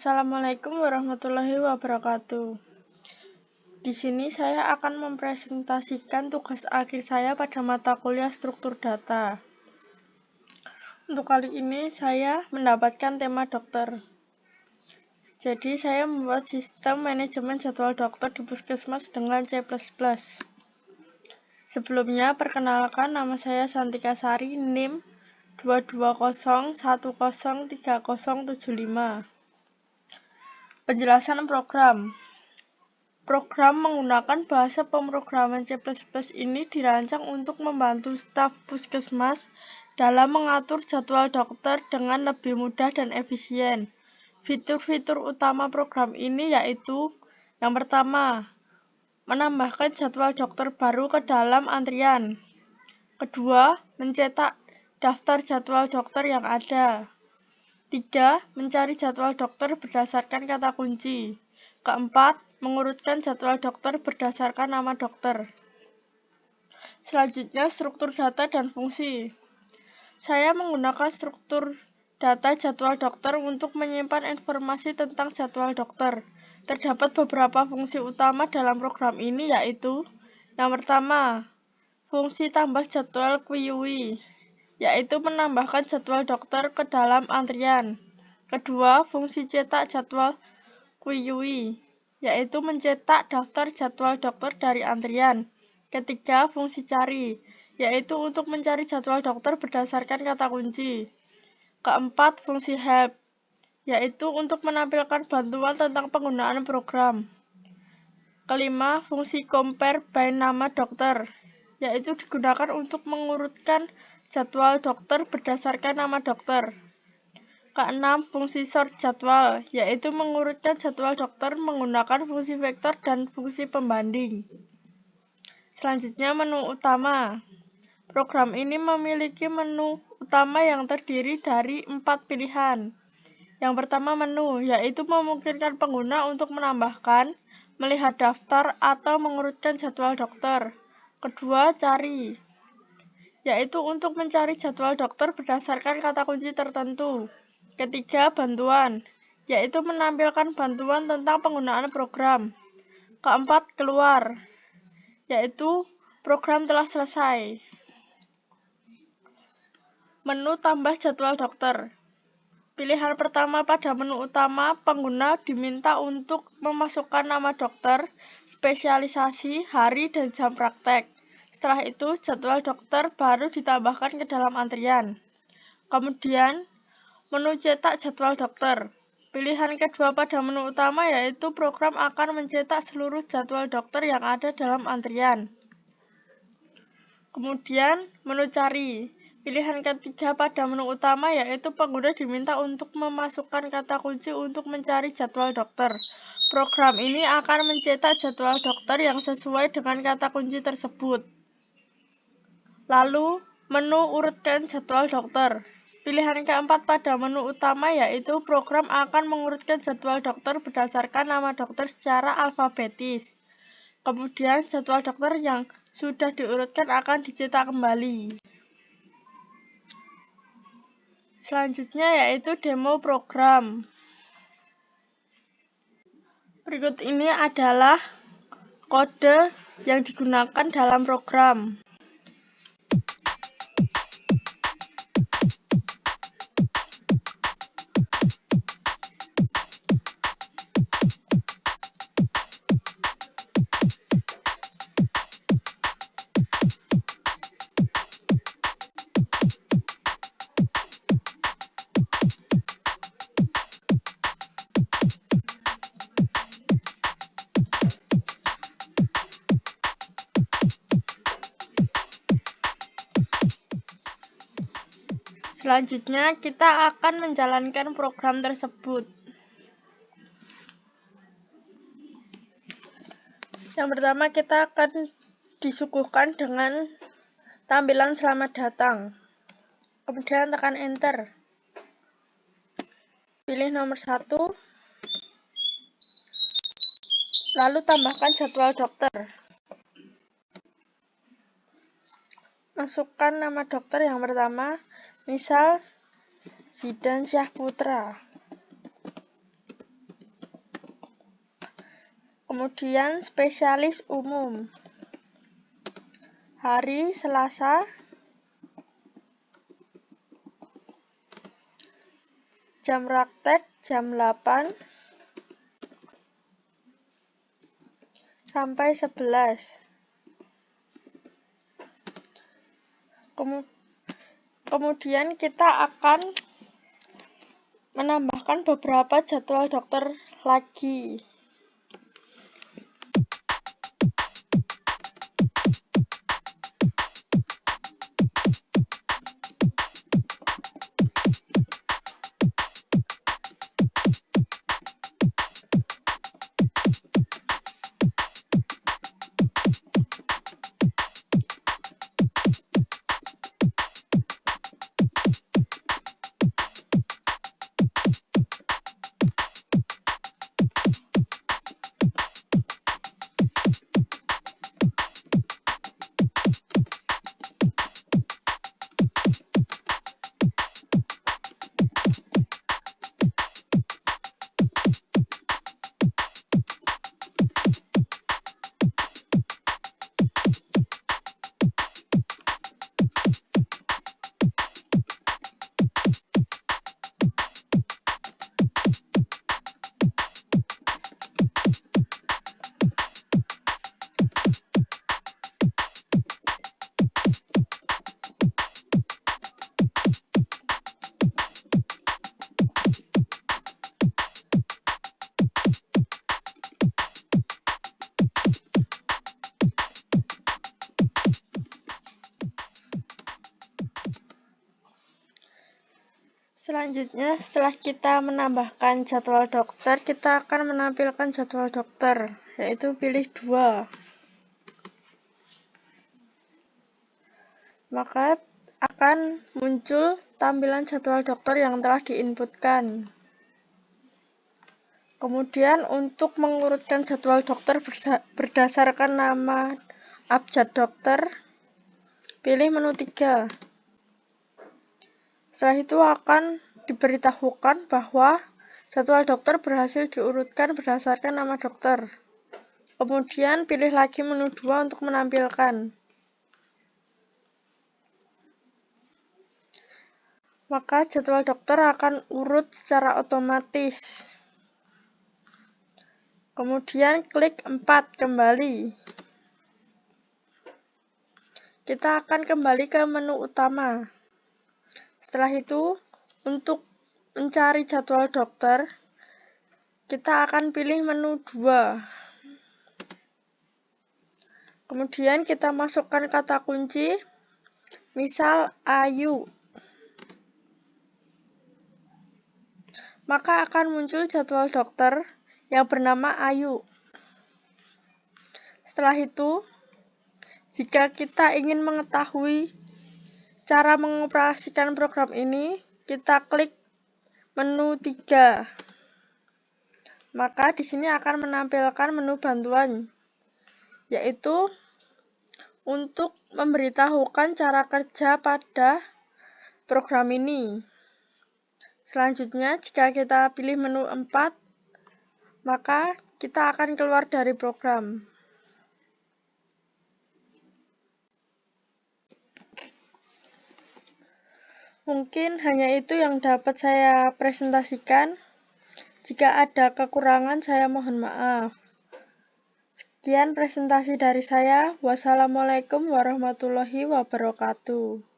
Assalamualaikum warahmatullahi wabarakatuh. Di sini saya akan mempresentasikan tugas akhir saya pada mata kuliah struktur data. Untuk kali ini saya mendapatkan tema dokter. Jadi saya membuat sistem manajemen jadwal dokter di puskesmas dengan C++. Sebelumnya perkenalkan, nama saya Santika Sari, NIM 22010303075. Penjelasan program. Program menggunakan bahasa pemrograman C++ ini dirancang untuk membantu staf puskesmas dalam mengatur jadwal dokter dengan lebih mudah dan efisien. Fitur-fitur utama program ini yaitu: yang pertama, menambahkan jadwal dokter baru ke dalam antrian. Kedua, mencetak daftar jadwal dokter yang ada. 3. Mencari jadwal dokter berdasarkan kata kunci. Keempat, mengurutkan jadwal dokter berdasarkan nama dokter. Selanjutnya, struktur data dan fungsi. Saya menggunakan struktur data jadwal dokter untuk menyimpan informasi tentang jadwal dokter. Terdapat beberapa fungsi utama dalam program ini yaitu: yang pertama, fungsi tambah jadwal QUI, yaitu menambahkan jadwal dokter ke dalam antrian. Kedua, fungsi cetak jadwal QUI, yaitu mencetak daftar jadwal dokter dari antrian. Ketiga, fungsi cari, yaitu untuk mencari jadwal dokter berdasarkan kata kunci. Keempat, fungsi help, yaitu untuk menampilkan bantuan tentang penggunaan program. Kelima, fungsi compare by nama dokter, yaitu digunakan untuk mengurutkan jadwal dokter berdasarkan nama dokter. Keenam, fungsi sort jadwal, yaitu mengurutkan jadwal dokter menggunakan fungsi vektor dan fungsi pembanding. Selanjutnya, menu utama. Program ini memiliki menu utama yang terdiri dari 4 pilihan. Yang pertama, menu, yaitu memungkinkan pengguna untuk menambahkan, melihat daftar, atau mengurutkan jadwal dokter. Kedua, cari, yaitu untuk mencari jadwal dokter berdasarkan kata kunci tertentu. Ketiga, bantuan, yaitu menampilkan bantuan tentang penggunaan program. Keempat, keluar, yaitu program telah selesai. Menu tambah jadwal dokter. Pilihan pertama pada menu utama, pengguna diminta untuk memasukkan nama dokter, spesialisasi, hari, dan jam praktek. Setelah itu, jadwal dokter baru ditambahkan ke dalam antrian. Kemudian, menu cetak jadwal dokter. Pilihan kedua pada menu utama yaitu program akan mencetak seluruh jadwal dokter yang ada dalam antrian. Kemudian, menu cari. Pilihan ketiga pada menu utama yaitu pengguna diminta untuk memasukkan kata kunci untuk mencari jadwal dokter. Program ini akan mencetak jadwal dokter yang sesuai dengan kata kunci tersebut. Lalu, menu urutkan jadwal dokter. Pilihan keempat pada menu utama yaitu program akan mengurutkan jadwal dokter berdasarkan nama dokter secara alfabetis. Kemudian jadwal dokter yang sudah diurutkan akan dicetak kembali. Selanjutnya yaitu demo program. Berikut ini adalah kode yang digunakan dalam program. Selanjutnya, kita akan menjalankan program tersebut. Yang pertama, kita akan disuguhkan dengan tampilan selamat datang. Kemudian tekan enter. Pilih nomor 1. Lalu tambahkan jadwal dokter. Masukkan nama dokter yang pertama, misal Zidan Syahputra. Kemudian spesialis umum. Hari Selasa, jam praktek jam 8 sampai 11. Kemudian kita akan menambahkan beberapa jadwal dokter lagi. Selanjutnya, setelah kita menambahkan jadwal dokter, kita akan menampilkan jadwal dokter, yaitu pilih 2. Maka akan muncul tampilan jadwal dokter yang telah diinputkan. Kemudian untuk mengurutkan jadwal dokter berdasarkan nama abjad dokter, pilih menu 3. Setelah itu akan diberitahukan bahwa jadwal dokter berhasil diurutkan berdasarkan nama dokter. Kemudian pilih lagi menu 2 untuk menampilkan. Maka jadwal dokter akan urut secara otomatis. Kemudian klik 4 kembali. Kita akan kembali ke menu utama. Setelah itu, untuk mencari jadwal dokter, kita akan pilih menu 2. Kemudian kita masukkan kata kunci, misal Ayu. Maka akan muncul jadwal dokter yang bernama Ayu. Setelah itu, jika kita ingin mengetahui cara mengoperasikan program ini, kita klik menu 3. Maka di sini akan menampilkan menu bantuan, yaitu untuk memberitahukan cara kerja pada program ini. Selanjutnya, jika kita pilih menu 4, maka kita akan keluar dari program. Mungkin hanya itu yang dapat saya presentasikan. Jika ada kekurangan, saya mohon maaf. Sekian presentasi dari saya. Wassalamualaikum warahmatullahi wabarakatuh.